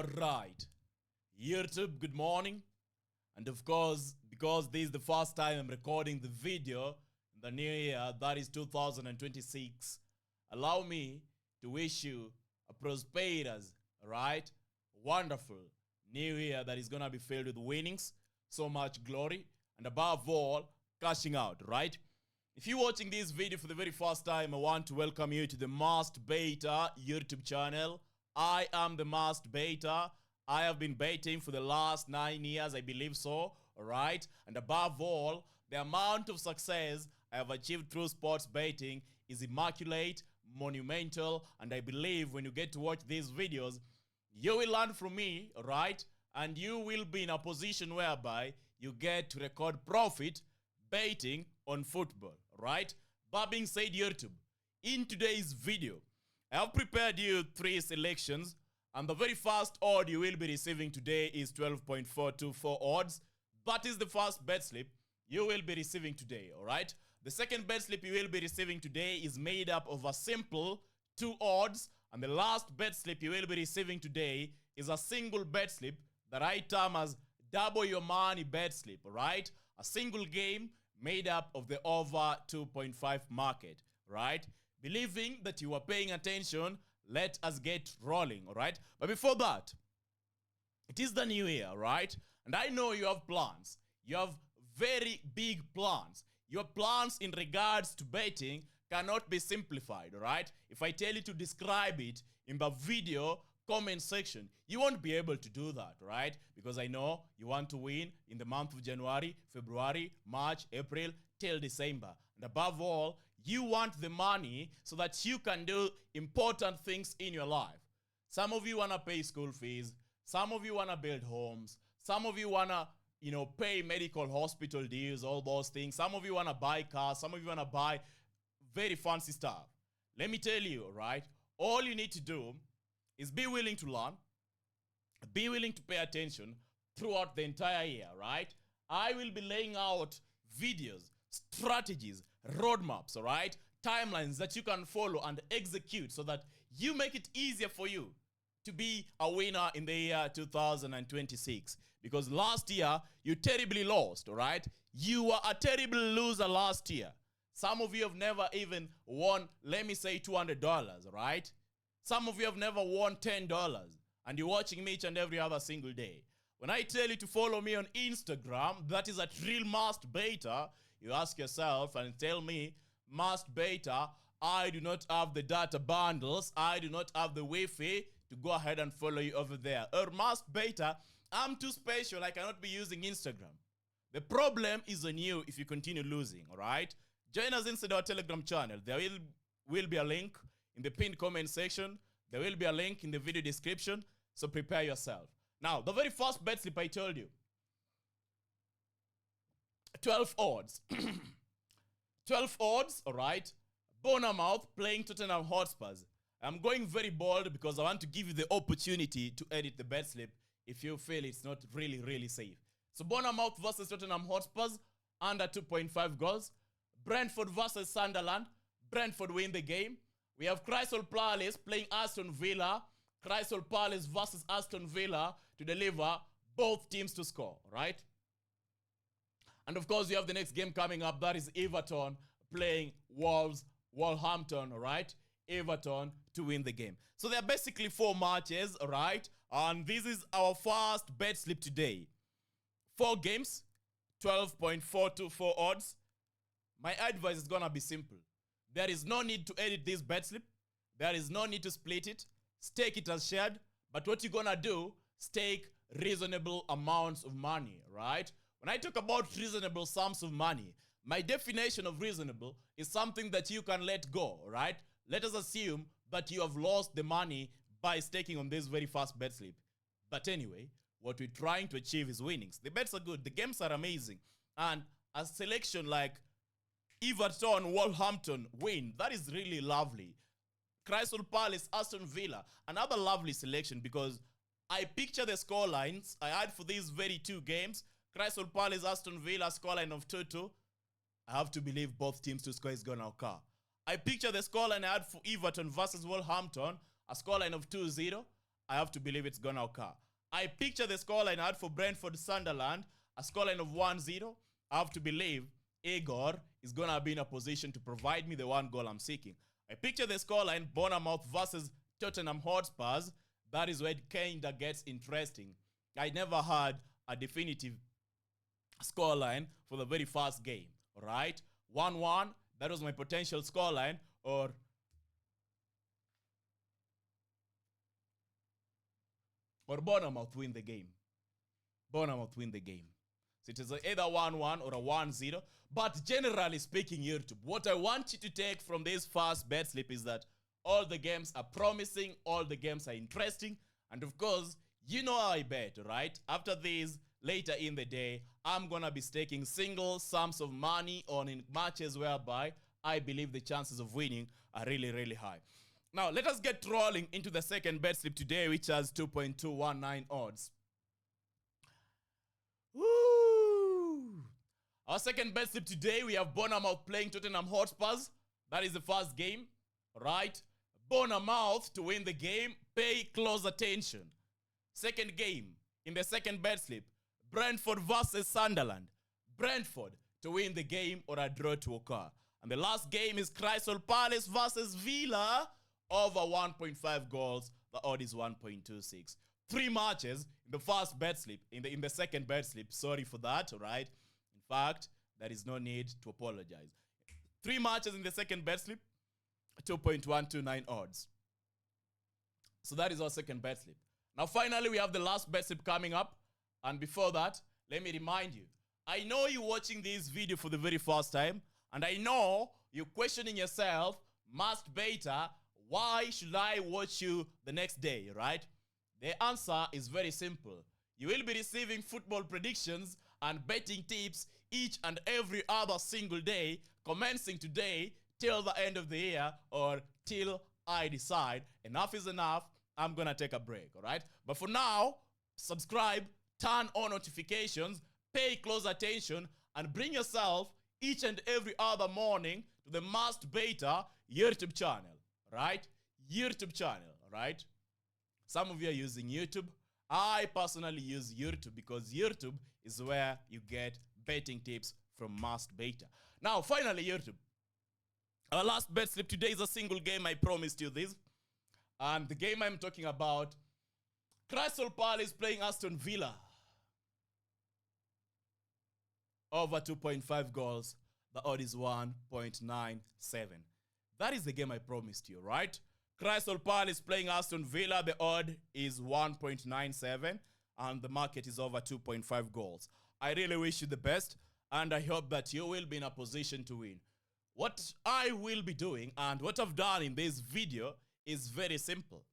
Alright, YouTube, good morning. And of course, because this is the first time I'm recording the video in the new year, that is 2026, allow me to wish you a prosperous, right, wonderful new year that is going to be filled with winnings, so much glory, and above all, cashing out, right? If you're watching this video for the very first time, I want to welcome you to the Must Beta YouTube channel. I am the Must Beta. I have been baiting for the last 9 years, I believe so, alright? And above all, the amount of success I have achieved through sports betting is immaculate, monumental, and I believe when you get to watch these videos, you will learn from me, alright? And you will be in a position whereby you get to record profit betting on football, right? But being said, YouTube, in today's video, I have prepared you 3 selections, and the very first odd you will be receiving today is 12.424 odds. That is the first bet slip you will be receiving today, alright? The second bet slip you will be receiving today is made up of a simple 2 odds, and the last bet slip you will be receiving today is a single bet slip that I term as double your money bet slip, alright? A single game made up of the over 2.5 market, right? Believing that you are paying attention, let us get rolling, alright? But before that, it is the new year, right? And I know you have plans. You have very big plans. Your plans in regards to betting cannot be simplified, alright? If I tell you to describe it in the video comment section, you won't be able to do that, right? Because I know you want to win in the month of January, February, March, April, till December. And above all, you want the money so that you can do important things in your life. Some of you want to pay school fees. Some of you want to build homes. Some of you want to, pay medical hospital deals, all those things. Some of you want to buy cars. Some of you want to buy very fancy stuff. Let me tell you, right? All you need to do is be willing to learn, be willing to pay attention throughout the entire year, right? I will be laying out videos, strategies, roadmaps, all right? Timelines that you can follow and execute so that you make it easier for you to be a winner in the year 2026. Because last year, you terribly lost, all right? You were a terrible loser last year. Some of you have never even won, let me say, $200, all right? Some of you have never won $10, and you're watching me each and every other single day. When I tell you to follow me on Instagram, that is at Real Must Beta, you ask yourself and tell me, Must Beta, I do not have the data bundles, I do not have the Wi-Fi to go ahead and follow you over there. Or Must Beta, I'm too special, I cannot be using Instagram. The problem is on you if you continue losing, alright? Join us inside our Telegram channel. There will be a link in the pinned comment section. There will be a link in the video description, so prepare yourself. Now, the very first bet slip I told you, 12 odds. 12 odds, all right? Bournemouth playing Tottenham Hotspurs. I'm going very bold because I want to give you the opportunity to edit the bet slip if you feel it's not really safe. So Bournemouth versus Tottenham Hotspurs, under 2.5 goals. Brentford versus Sunderland. Brentford win the game. We have Crystal Palace playing Aston Villa. Crystal Palace versus Aston Villa to deliver both teams to score, right? And of course, you have the next game coming up. That is Everton playing Wolverhampton, all right? Everton to win the game. So there are basically 4 matches, all right? And this is our first bet slip today. 4 games, 12.424 odds. My advice is going to be simple. There is no need to edit this bet slip. There is no need to split it. Stake it as shared. But what you're going to do, stake reasonable amounts of money, right? When I talk about reasonable sums of money, my definition of reasonable is something that you can let go, right? Let us assume that you have lost the money by staking on this very first bet slip. But anyway, what we're trying to achieve is winnings. The bets are good. The games are amazing. And a selection like Everton, Wolverhampton win, that is really lovely. Crystal Palace, Aston Villa, another lovely selection because I picture the score lines I had for these very 2 games. Crystal Palace, Aston Villa, scoreline of 2-2. I have to believe both teams to score is going to occur. I picture the scoreline I had for Everton versus Wolverhampton, a scoreline of 2-0. I have to believe it's going to occur. I picture the scoreline I had for Brentford Sunderland, a scoreline of 1-0. I have to believe Igor is going to be in a position to provide me the one goal I'm seeking. I picture the scoreline Bournemouth versus Tottenham Hotspurs. That is where it kind of gets interesting. I never had a definitive scoreline for the very first game. All right, 1-1. That was my potential scoreline, or Bournemouth win the game. Bournemouth win the game. So it is either 1-1 or a 1-0. But generally speaking, YouTube, what I want you to take from this first bet slip is that all the games are promising, all the games are interesting, and of course, you know how I bet, right? After this, later in the day, I'm gonna be staking single sums of money on in matches whereby I believe the chances of winning are really, really high. Now, let us get rolling into the second bet slip today, which has 2.219 odds. Woo! Our second bet slip today, we have Bournemouth playing Tottenham Hotspurs. That is the first game, right? Bournemouth to win the game, pay close attention. Second game, in the second bet slip, Brentford versus Sunderland. Brentford to win the game or a draw to occur. And the last game is Crystal Palace versus Villa, over 1.5 goals. The odd is 1.26. 3 matches in the first bet slip, in the second bet slip. Sorry for that, all right? In fact, there is no need to apologize. 3 matches in the second bet slip, 2.129 odds. So that is our second bet slip. Now, finally, we have the last bet slip coming up. And before that, let me remind you, I know you're watching this video for the very first time, and I know you're questioning yourself, Must Beta, why should I watch you the next day, right? The answer is very simple. You will be receiving football predictions and betting tips each and every other single day, commencing today till the end of the year, or till I decide enough is enough, I'm gonna take a break, all right? But for now, subscribe, turn on notifications, pay close attention, and bring yourself each and every other morning to the Must Beta YouTube channel, right? YouTube channel, right? Some of you are using YouTube. I personally use YouTube because YouTube is where you get betting tips from Must Beta. Now, finally, YouTube. Our last bet slip today is a single game. I promised you this. And the game I'm talking about, Crystal Palace playing Aston Villa. Over 2.5 goals. The odd is 1.97. That is the game I promised you, right? Crystal Palace playing Aston Villa. The odd is 1.97. And the market is over 2.5 goals. I really wish you the best. And I hope that you will be in a position to win. What I will be doing and what I've done in this video is very simple.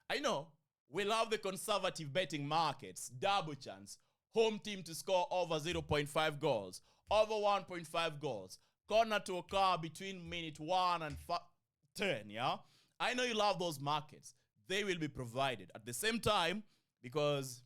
I know we love the conservative betting markets, double chance, home team to score over 0.5 goals, over 1.5 goals, corner to occur between minute 1 and 10, yeah? I know you love those markets. They will be provided. At the same time, because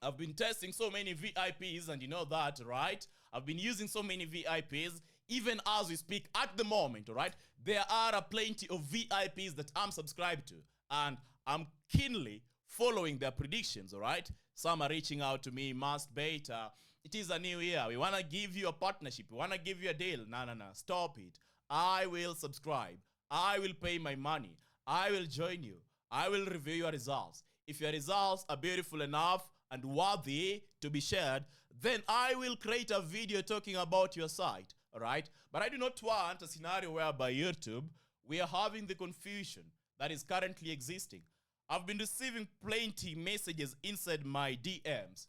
I've been testing so many VIPs, and you know that, right? I've been using so many VIPs, even as we speak at the moment, all right? There are plenty of VIPs that I'm subscribed to, and I'm keenly following their predictions, all right? Some are reaching out to me, Must Beta. It is a new year. We want to give you a partnership. We want to give you a deal. No. Stop it. I will subscribe. I will pay my money. I will join you. I will review your results. If your results are beautiful enough and worthy to be shared, then I will create a video talking about your site, all right? But I do not want a scenario whereby YouTube, we are having the confusion that is currently existing. I've been receiving plenty messages inside my DMs.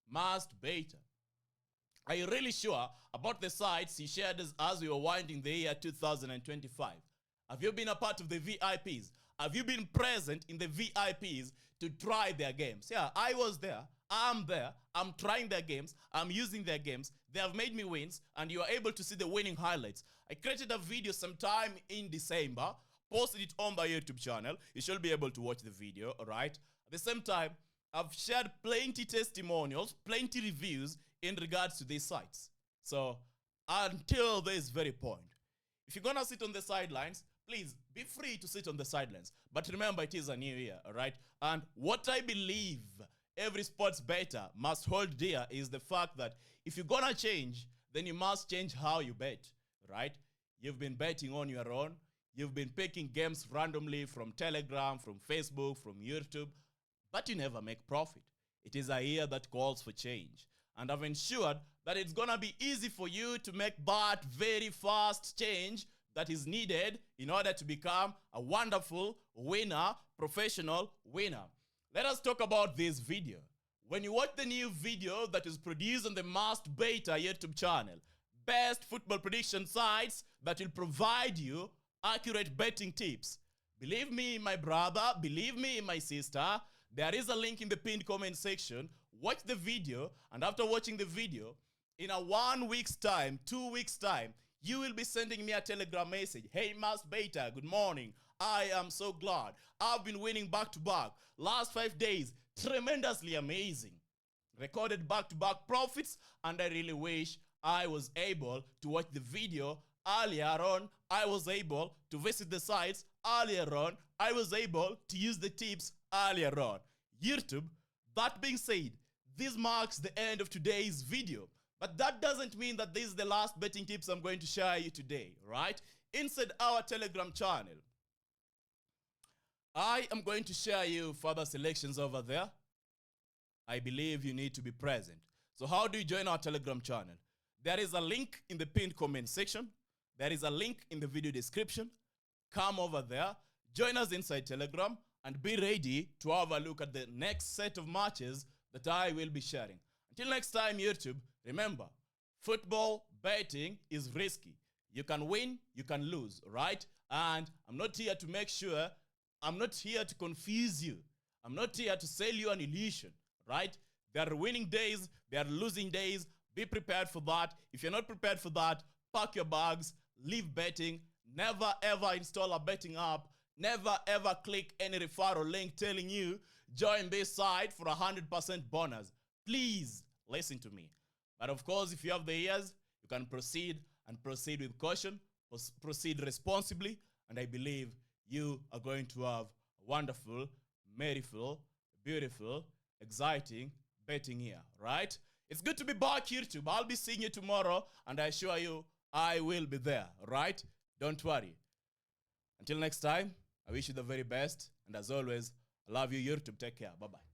Must Beta, are you really sure about the sites you shared as we were winding the year 2025? Have you been a part of the VIPs? Have you been present in the VIPs to try their games? Yeah, I was there. I'm there. I'm trying their games. I'm using their games. They have made me wins, and you are able to see the winning highlights. I created a video sometime in December, posted it on the YouTube channel. You should be able to watch the video, all right? At the same time, I've shared plenty testimonials, plenty reviews in regards to these sites. So, until this very point, if you're going to sit on the sidelines, please be free to sit on the sidelines. But remember, it is a new year, all right? And what I believe every sports bettor must hold dear is the fact that if you're gonna change, then you must change how you bet, right? You've been betting on your own. You've been picking games randomly from Telegram, from Facebook, from YouTube, but you never make profit. It is a year that calls for change. And I've ensured that it's gonna be easy for you to make that very fast change that is needed in order to become a wonderful winner, professional winner. Let us talk about this video. When you watch the new video that is produced on the Must Better YouTube channel, best football prediction sites that will provide you accurate betting tips. Believe me, my brother, believe me, my sister, there is a link in the pinned comment section. Watch the video, and after watching the video, in a 1 week's time, 2 weeks' time, you will be sending me a Telegram message. Hey, Must Better, good morning. I am so glad. I've been winning back-to-back. Last 5 days, tremendously amazing. Recorded back-to-back profits, and I really wish I was able to watch the video earlier on. I was able to visit the sites earlier on. I was able to use the tips earlier on. YouTube, that being said, this marks the end of today's video. But that doesn't mean that this is the last betting tips I'm going to share you today, right? Inside our Telegram channel, I am going to share you further selections over there. I believe you need to be present. So how do you join our Telegram channel? There is a link in the pinned comment section. There is a link in the video description. Come over there, join us inside Telegram, and be ready to have a look at the next set of matches that I will be sharing. Until next time, YouTube, remember, football betting is risky. You can win, you can lose, right? And I'm not here to make sure, I'm not here to confuse you. I'm not here to sell you an illusion, right? There are winning days, there are losing days. Be prepared for that. If you're not prepared for that, pack your bags, leave betting. Never ever install a betting app. Never ever click any referral link telling you join this site for 100% bonus. Please listen to me. But of course, if you have the ears, you can proceed, and proceed with caution, proceed responsibly, and I believe you are going to have a wonderful, merryful, beautiful, exciting betting year, right? It's good to be back, YouTube. I'll be seeing you tomorrow, and I assure you I will be there, right? Don't worry. Until next time, I wish you the very best, and as always, I love you, YouTube. Take care. Bye-bye.